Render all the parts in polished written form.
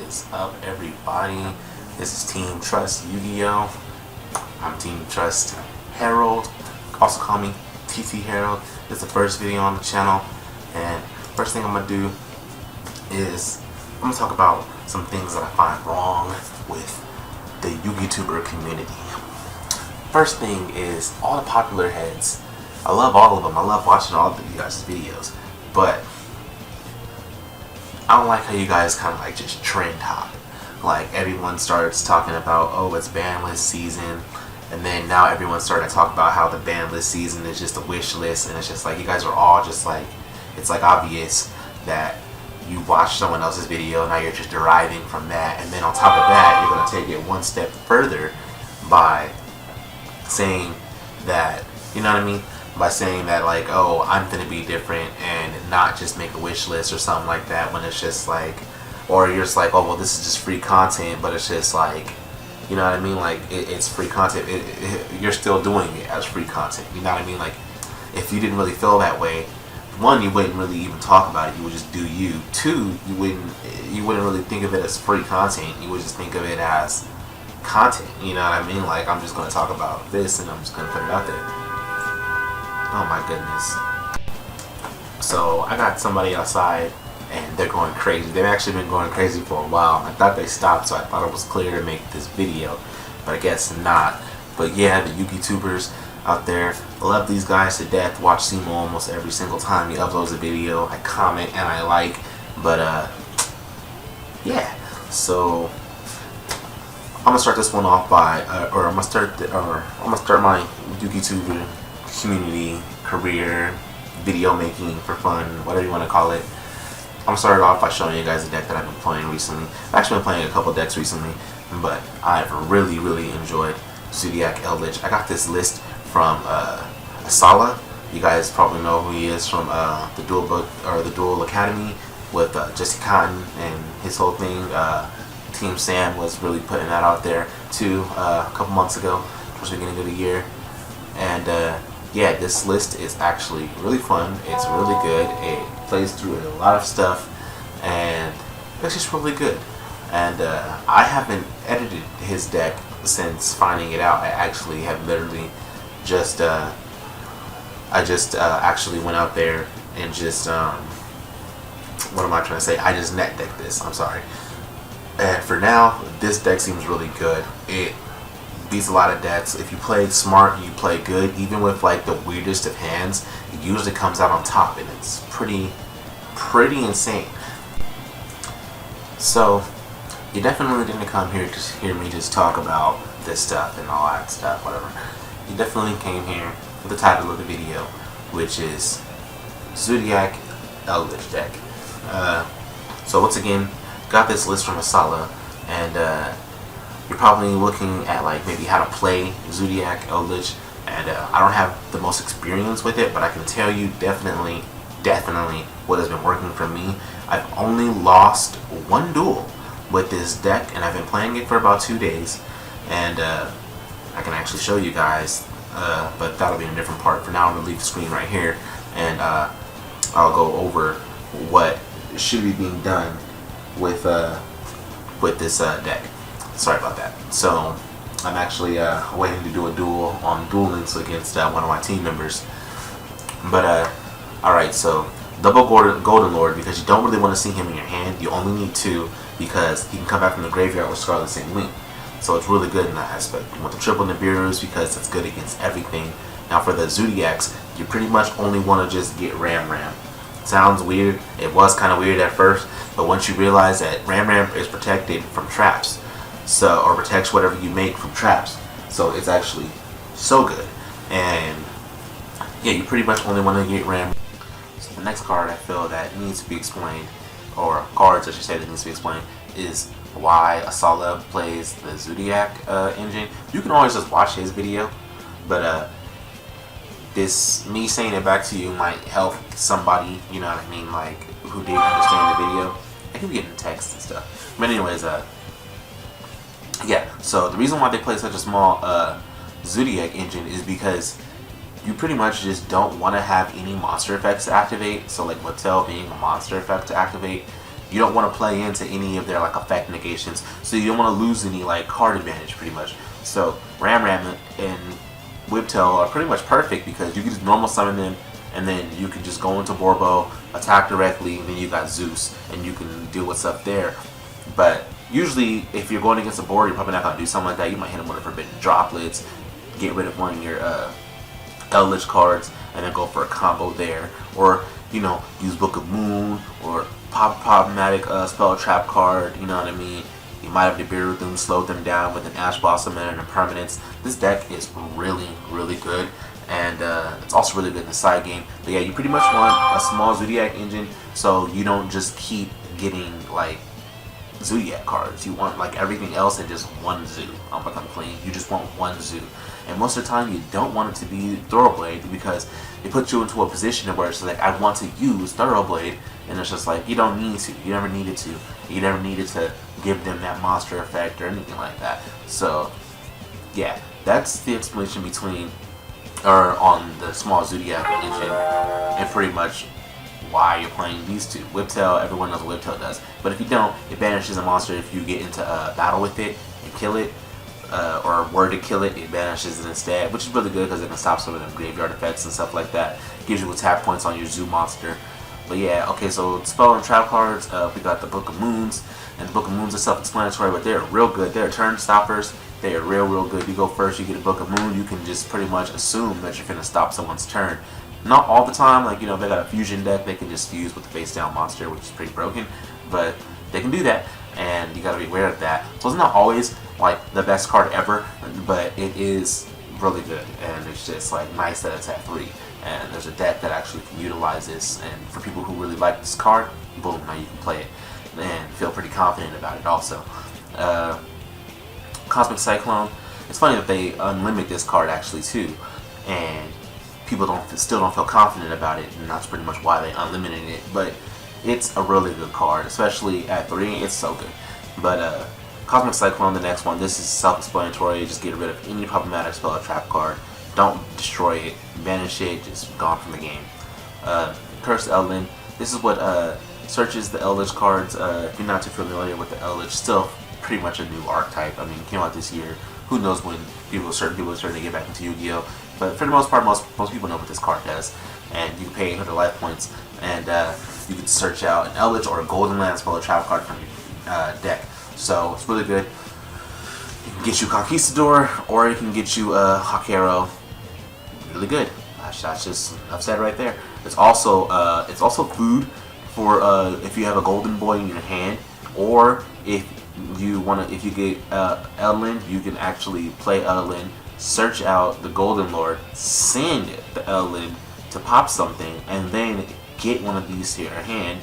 is up, everybody? This is Team Trust Yu-Gi-Oh! I'm Team Trust Harold. Also call me TT Harold. This is the first video on the channel, and first thing I'm gonna do is I'm gonna talk about some things that I find wrong with the YouTuber community. First thing is all the popular heads. I love all of them. I love watching all of you guys' videos, but I don't like how you guys kind of like just trend hop. Like everyone starts talking about, oh, it's ban list season, and then now everyone's starting to talk about how the ban list season is just a wish list, and it's just like you guys are all just like, it's like obvious that you watch someone else's video, now you're just deriving from that, and then on top of that, you're going to take it one step further by saying that, you know what I mean? By saying that like, oh, I'm gonna be different and not just make a wish list or something like that, when it's just like, or you're just like, oh well, this is just free content, but it's just like, you know what I mean, like it's free content, you're still doing it as free content, you know what I mean? Like if you didn't really feel that way, one, you wouldn't really even talk about it, you would just do you. Two, you wouldn't really think of it as free content, you would just think of it as content, you know what I mean? Like I'm just gonna talk about this and I'm just gonna put it out there. Oh my goodness. So I got somebody outside and they're going crazy. They've actually been going crazy for a while. I thought they stopped, so I thought it was clear to make this video, but I guess not. But yeah, the YouTubers out there, I love these guys to death. Watch Simo almost every single time he uploads a video. I comment and I like, but yeah. So I'm gonna start this one off by, I'm gonna start my YouTuber community, career, video making for fun, whatever you want to call it. I'm gonna start off by showing you guys a deck that I've been playing recently. I've actually been playing a couple decks recently, but I've really enjoyed Zoodiac Eldlich. I got this list from Asala. You guys probably know who he is from the Duel Book or the Duel Academy with Jesse Cotton and his whole thing. Team Sam was really putting that out there too a couple months ago, towards the beginning of the year, and yeah, this list is actually really fun. It's really good. It plays through a lot of stuff, and it's just really good. And I haven't edited his deck since finding it out. I actually have literally just actually went out there and just what am I trying to say? I just net decked this. I'm sorry. And for now, this deck seems really good. It beats a lot of decks. If you play smart, you play good, even with like the weirdest of hands, it usually comes out on top, and it's pretty insane. So you definitely didn't come here to hear me just talk about this stuff and all that stuff, whatever. You definitely came here with the title of the video, which is Zoodiac Eldlich deck. So once again, got this list from Asala, and you're probably looking at like maybe how to play Zoodiac Eldlich, and I don't have the most experience with it, but I can tell you definitely what has been working for me. I've only lost one duel with this deck, and I've been playing it for about 2 days, and I can actually show you guys, but that'll be in a different part. For now, I'm gonna leave the screen right here, and I'll go over what should be being done with this deck. Sorry about that. So I'm actually waiting to do a duel on Duel Links against one of my team members. But alright, so double Golden Lord, because you don't really want to see him in your hand. You only need 2 because he can come back from the graveyard with Scarlet Saint Link. So it's really good in that aspect. You want the triple Nibiru's because it's good against everything. Now for the Zoodiacs, you pretty much only want to just get Ram. Sounds weird. It was kind of weird at first, but once you realize that Ram is protected from traps, so, or protects whatever you make from traps, so it's actually so good. And yeah, you pretty much only want to get Ram. So the next card I feel that needs to be explained, or cards I should say that needs to be explained, is why Asala plays the Zoodiac engine. You can always just watch his video, but me saying it back to you might help somebody, you know what I mean, like who didn't understand the video. I can get in text and stuff. But anyways, yeah, so the reason why they play such a small Zoodiac engine is because you pretty much just don't want to have any monster effects to activate. So like Motel being a monster effect to activate You don't want to play into any of their like effect negations, so you don't want to lose any like card advantage pretty much. So Ram and Whiptail are pretty much perfect because you can just normal summon them, and then you can just go into Borbo, attack directly, and then you got Zeus, and you can deal with stuff there. But usually, if you're going against a board, you're probably not going to do something like that. You might hit them with a Forbidden Droplets, get rid of one of your Eldlich cards, and then go for a combo there. Or, you know, use Book of Moon, or problematic spell trap card, you know what I mean? You might have debuted them, slowed them down with an Ash Blossom and an Impermanence. This deck is really, really good, and it's also really good in the side game. But yeah, you pretty much want a small Zoodiac engine, so you don't just keep getting like Zoodiac cards. You want like everything else and just one zoo. I'm gonna come clean. You just want one zoo, and most of the time you don't want it to be Thoroughblade because it puts you into a position where it's like, I want to use Thoroughblade, and it's just like, you don't need to. You never needed to. You never needed to give them that monster effect or anything like that. So yeah, that's the explanation between, or on the small Zoodiac engine, and pretty much why you're playing these two. Whiptail, everyone knows what Whiptail does, but if you don't, it banishes a monster if you get into a battle with it and kill it, or were to kill it, it banishes it instead, which is really good because it can stop some of them graveyard effects and stuff like that. Gives you attack points on your zoo monster. But yeah, okay, so spell and trap cards, we got the Book of Moons, and the Book of Moons are self-explanatory, but they're real good. They're turn stoppers. They are real good. You go first, you get a Book of Moon, you can just pretty much assume that you're gonna stop someone's turn. Not all the time, like, you know, they got a fusion deck, they can just fuse with the face down monster, which is pretty broken, but they can do that, and you gotta be aware of that. So it's not always like the best card ever, but it is really good, and it's just like nice that it's at 3. And there's a deck that actually can utilize this, and for people who really like this card, boom, now you can play it and feel pretty confident about it also. Cosmic Cyclone, it's funny that they unlimit this card actually too, and people still don't feel confident about it, and that's pretty much why they unlimited it. But it's a really good card, especially at 3. It's so good. But Cosmic Cyclone, the next one, this is self-explanatory. Just get rid of any problematic spell or trap card. Don't destroy it, banish it, just gone from the game. Cursed Eldlich, this is what searches the Eldlich cards. If you're not too familiar with the Eldlich, still pretty much a new archetype. I mean, it came out this year. Who knows when certain people are starting to get back into Yu-Gi-Oh! But for the most part, most people know what this card does. And you can pay 800 life points, and you can search out an Eldlich or a Golden Land spell or trap card from your deck. So it's really good. It can get you Conquistador, or it can get you Hakero. Really good. That's just enough said right there. It's also food for if you have a Golden Boy in your hand, or if you get Eldlich, you can actually play Eldlich, search out the Golden Lord, send the Eldlich to pop something, and then get one of these to your hand.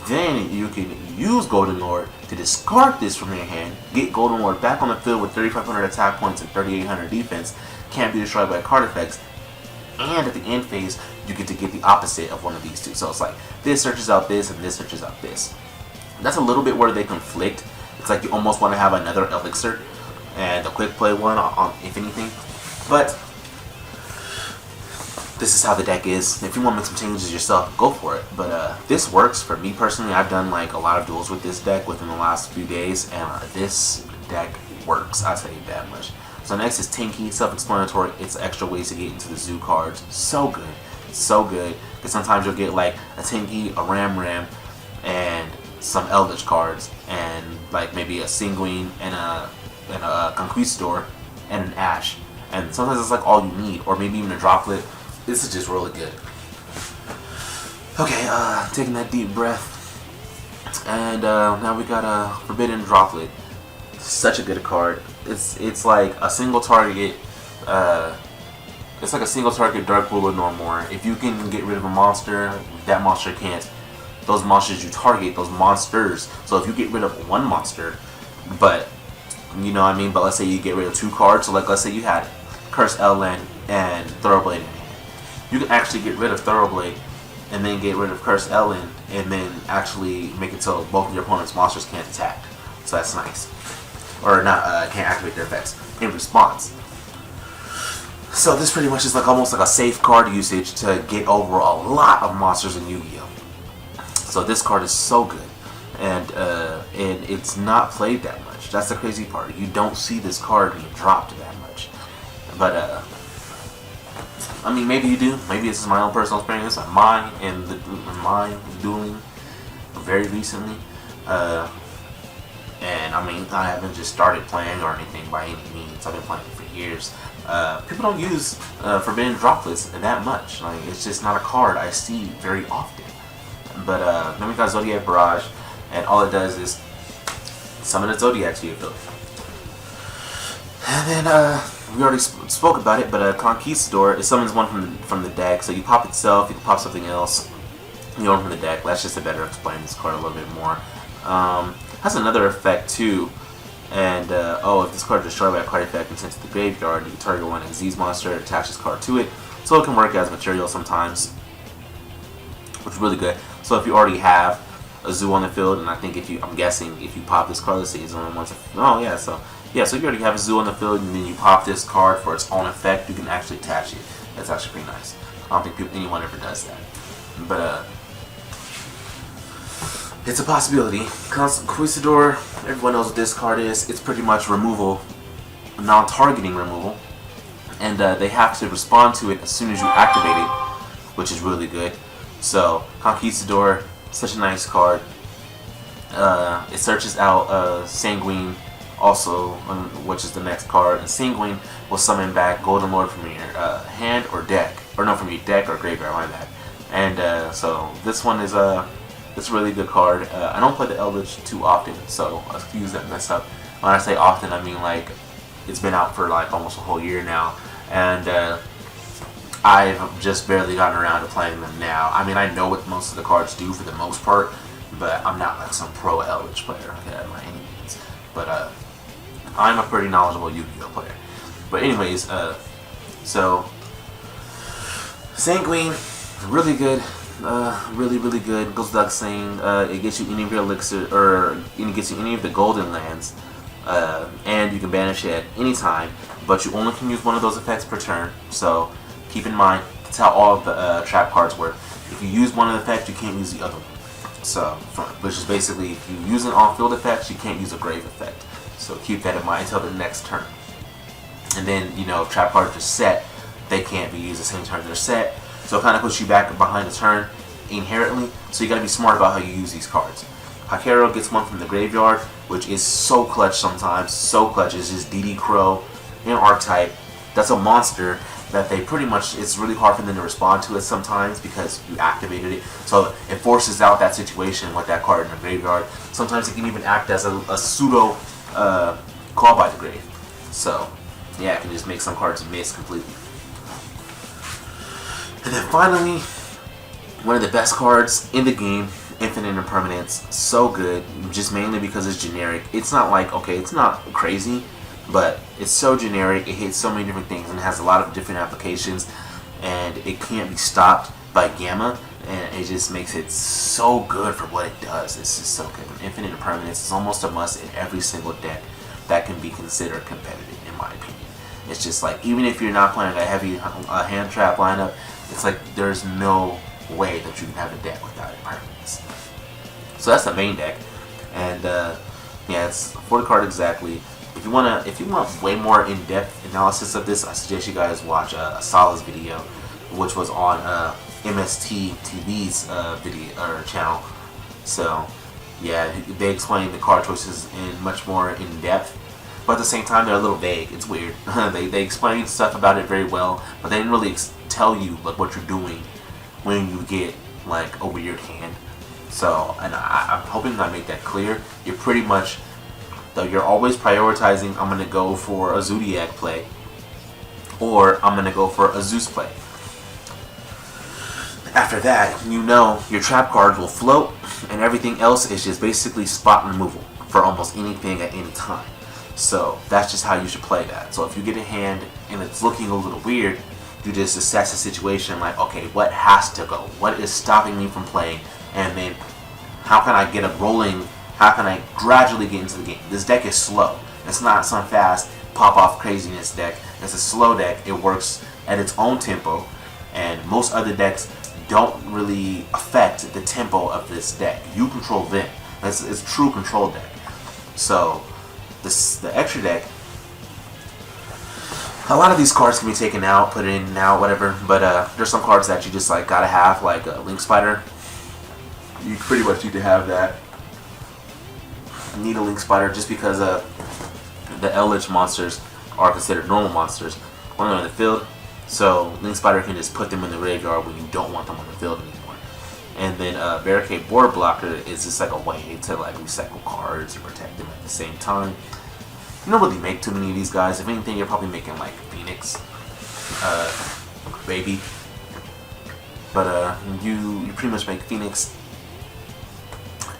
Then you can use Golden Lord to discard this from your hand, get Golden Lord back on the field with 3,500 attack points and 3,800 defense, can't be destroyed by card effects, and at the end phase, you get to get the opposite of one of these two. So it's like, this searches out this, and this searches out this. That's a little bit where they conflict. It's like you almost want to have another Elixir, and a quick play one on if anything. But this is how the deck is. If you want to make some changes yourself, go for it. But this works for me personally. I've done like a lot of duels with this deck within the last few days, and this deck works. I'll tell you that much. So next is Tinky, self-explanatory. It's extra ways to get into the zoo cards. So good, so good. Because sometimes you'll get like a Tinky, a Ram, and some Eldlich cards, and like maybe a Sanguine and a Conquistador and an Ash. And sometimes it's like all you need, or maybe even a Droplet. This is just really good. Okay, taking that deep breath. And now we got a Forbidden Droplet. Such a good card. It's like a single target. It's like a single target Dark Ruler no more. If you can get rid of a monster, that monster can't. Those monsters you target, those monsters. So if you get rid of one monster, but you know what I mean. But let's say you get rid of 2 cards. So like let's say you had Cursed Eldlich and Thoroughblade in your hand. You can actually get rid of Thoroughblade and then get rid of Cursed Eldlich and then actually make it so both of your opponent's monsters can't attack. So that's nice. Or not, can't activate their effects in response. So this pretty much is like almost like a safe card usage to get over a lot of monsters in Yu-Gi-Oh! So this card is so good. and it's not played that much. That's the crazy part. You don't see this card being dropped that much. But I mean, maybe you do. Maybe this is my own personal experience. Mine and mine dueling very recently. And I mean, I haven't just started playing or anything by any means. I've been playing for years. People don't use Forbidden Droplets that much. Like, it's just not a card I see very often. But then we got Zoodiac Barrage, and all it does is summon a Zoodiac to your field. And then we already spoke about it, but Conquistador, it summons one from the deck. So you pop itself, you can pop something else, you own from the deck. That's just to better explain this card a little bit more. Has another effect too, and if this card is destroyed by a card effect and sent to the graveyard, you can target one Xyz monster, attach this card to it, so it can work as material sometimes, which is really good. So if you already have a zoo on the field, and I think I'm guessing if you pop this card, let's see, it's only once. So if you already have a zoo on the field and then you pop this card for its own effect, you can actually attach it. That's actually pretty nice. I don't think anyone ever does that, but it's a possibility. Conquistador, everyone knows what this card is. It's pretty much removal, non-targeting removal. And they have to respond to it as soon as you activate it, which is really good. So, Conquistador, such a nice card. It searches out Sanguine, also, which is the next card. And Sanguine will summon back Golden Lord from your hand or deck. Or no, from your deck or graveyard, my bad. And so, this one is it's a really good card. I don't play the Eldlich too often, so excuse that mess up. When I say often, I mean like it's been out for like almost a whole year now, and I've just barely gotten around to playing them now. I mean, I know what most of the cards do for the most part, but I'm not like some pro Eldlich player, okay, by any means. But I'm a pretty knowledgeable Yu-Gi-Oh player. But anyways, so Sanguine, really good. Really good. Goes without saying. It gets you any of your elixir, or it gets you any of the golden lands, and you can banish it at any time. But you only can use one of those effects per turn. So keep in mind, that's how all of the trap cards work. If you use one of the effects, you can't use the other one. So, which is basically, if you use an on-field effect, you can't use a grave effect. So keep that in mind until the next turn. And then, if trap cards are set, they can't be used the same turn they're set. So it kind of puts you back behind the turn inherently. So you got to be smart about how you use these cards. Hakero gets one from the graveyard, which is so clutch sometimes. So clutch. It's just DD Crow in Archetype. That's a monster that they pretty much, it's really hard for them to respond to it sometimes because you activated it. So it forces out that situation with that card in the graveyard. Sometimes it can even act as a pseudo call by the grave. So yeah, it can just make some cards miss completely. And then finally, one of the best cards in the game, Infinite Impermanence. So good, just mainly because it's generic. It's not like, okay, it's not crazy, but it's so generic, it hits so many different things and has a lot of different applications, and it can't be stopped by Gamma, and it just makes it so good for what it does. It's just so good. Infinite Impermanence is almost a must in every single deck that can be considered competitive, in my opinion. It's just like, even if you're not playing a heavy hand trap lineup, it's like there's no way that you can have a deck without Impermanence. So that's the main deck, and yeah, it's for the card exactly. If you want way more in-depth analysis of this, I suggest you guys watch a Salah's video, which was on MST TV's video or channel. So yeah, they explain the card choices in much more in depth, but at the same time they're a little vague. It's weird. they explain stuff about it very well, but they didn't really tell you like what you're doing when you get like a weird hand. So, and I'm hoping I make that clear. You're pretty much, though, you're always prioritizing, I'm going to go for a Zoodiac play, or I'm going to go for a Zeus play. After that, your trap cards will float, and everything else is just basically spot removal for almost anything at any time. So that's just how you should play that. So if you get a hand and it's looking a little weird, you just assess the situation like, okay, what has to go? What is stopping me from playing? And then how can I get it rolling? How can I gradually get into the game? This deck is slow. It's not some fast pop-off craziness deck. It's a slow deck. It works at its own tempo, and most other decks don't really affect the tempo of this deck. You control them. It's true control deck. So the extra deck, a lot of these cards can be taken out, put in now, whatever. But there's some cards that you just like gotta have, like Link Spider. You pretty much need to have that. You need a Link Spider just because the Eldlich monsters are considered normal monsters when they're in the field. So Link Spider can just put them in the graveyard when you don't want them on the field anymore. And then Barricade Board Blocker is just like a way to like recycle cards and protect them at the same time. You don't really make too many of these guys. If anything, you're probably making like Phoenix, Baby. But you pretty much make Phoenix,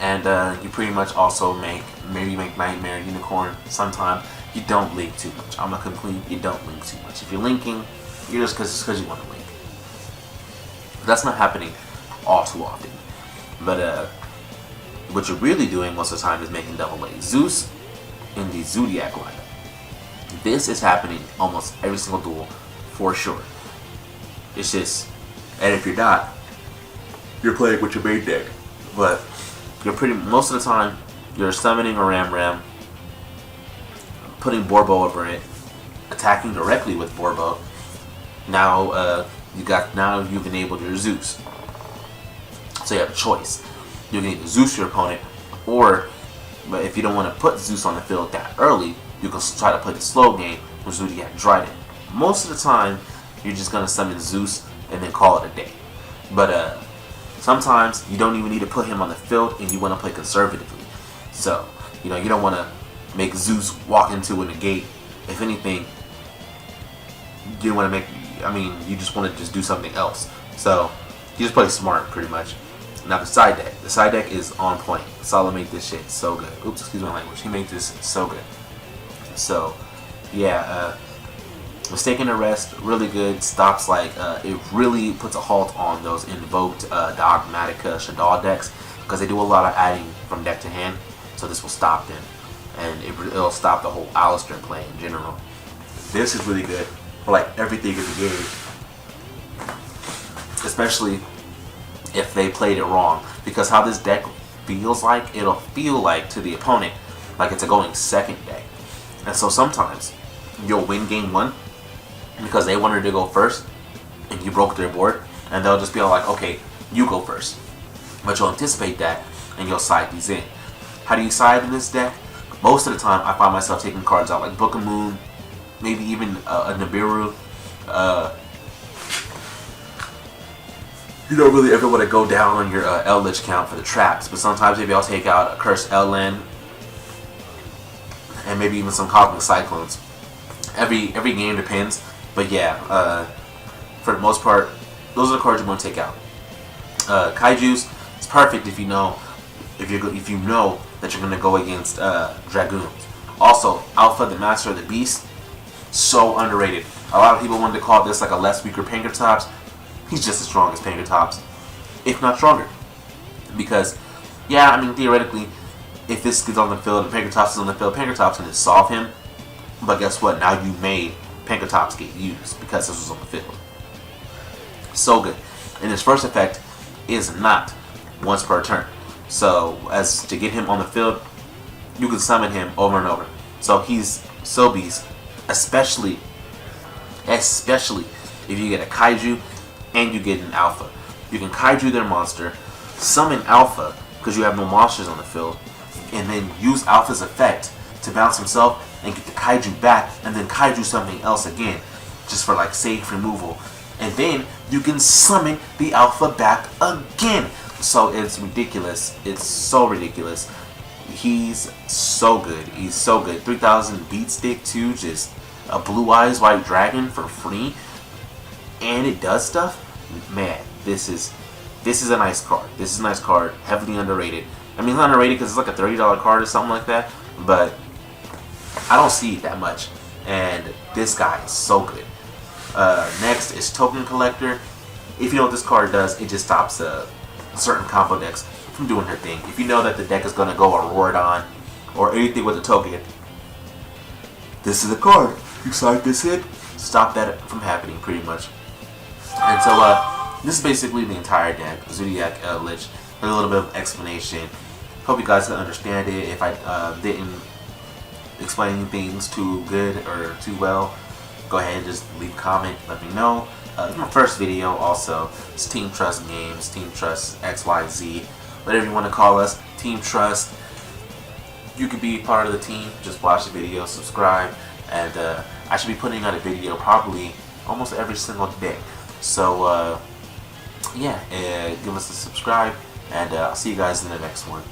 and you pretty much also maybe make Nightmare, Unicorn. Sometimes you don't link too much. I'm a complete. You don't link too much. If you're linking, you're just because you want to link. That's not happening all too often. But what you're really doing most of the time is making double A. Zeus in the Zoodiac lineup. This is happening almost every single duel for sure. It's just, and if you're not, you're playing with your main deck. But you're most of the time you're summoning a Ram, putting Borbo over it, attacking directly with Borbo. Now you've enabled your Zeus. So you have a choice. You can either Zeus your opponent, but if you don't want to put Zeus on the field that early, you can try to play the slow game with Zoodiac Trident. Most of the time, you're just gonna summon Zeus and then call it a day. But sometimes you don't even need to put him on the field, and you want to play conservatively. So you don't want to make Zeus walk into a negate. If anything, you want to make. You just want to just do something else. So you just play smart, pretty much. Now the side deck. The side deck is on point. Sala made this shit so good. Oops, excuse my language. He made this so good. So, yeah, Mistaken Arrest, really good. Stops it really puts a halt on those invoked Dogmatica Shadal decks, because they do a lot of adding from deck to hand. So this will stop them, and it'll stop the whole Alistair play in general. This is really good for like everything in the game, especially if they played it wrong, because how this deck feels like, it'll feel like to the opponent like it's a going second deck. And so sometimes you'll win game one because they wanted to go first and you broke their board, and they'll just be all like, okay, you go first. But you'll anticipate that and you'll side these in. How do you side in this deck? Most of the time I find myself taking cards out like Book of Moon, maybe even a Nibiru. You don't really ever want to go down on your Eldlich count for the traps, but sometimes maybe I'll take out a Cursed Eldland and maybe even some Cosmic Cyclones. Every game depends, but yeah, for the most part, those are the cards you want to take out. Kaiju's, it's perfect if you know that you're going to go against Dragoons. Also, Alpha, the Master of the Beast, so underrated. A lot of people wanted to call this like a less weaker Pankratops. He's just as strong as Pankratops, if not stronger. Because, yeah, theoretically, if this gets on the field and Pankratops is on the field, Pankratops can just solve him. But guess what? Now you made Pankratops get used because this was on the field. So good. And his first effect is not once per turn. So, as to get him on the field, you can summon him over and over. So he's so beast, especially if you get a Kaiju and you get an Alpha. You can Kaiju their monster, summon Alpha because you have no monsters on the field, and then use Alpha's effect to bounce himself and get the Kaiju back, and then Kaiju something else again, just for like safe removal. And then you can summon the Alpha back again. So it's ridiculous. It's so ridiculous. He's so good. He's so good. 3000 beat stick too, just a Blue Eyes White Dragon for free. And it does stuff. Man, this is a nice card. This is a nice card. Heavily underrated. It's not underrated because it's like a $30 card or something like that. But I don't see it that much. And this guy is so good. Next is Token Collector. If you know what this card does, it just stops certain combo decks from doing their thing. If you know that the deck is going to go Auroradon or anything with a token, this is a card. You side this in, stop that from happening pretty much. And so this is basically the entire deck. Zoodiac Eldlich, a little bit of explanation. Hope you guys can understand it. If I didn't explain things too good or too well, go ahead and just leave a comment, let me know. It's my first video also. It's Team Trust Games, Team Trust XYZ, whatever you want to call us. Team Trust. You could be part of the team. Just watch the video, subscribe, and I should be putting out a video probably almost every single day. So yeah, give us a subscribe, and I'll see you guys in the next one.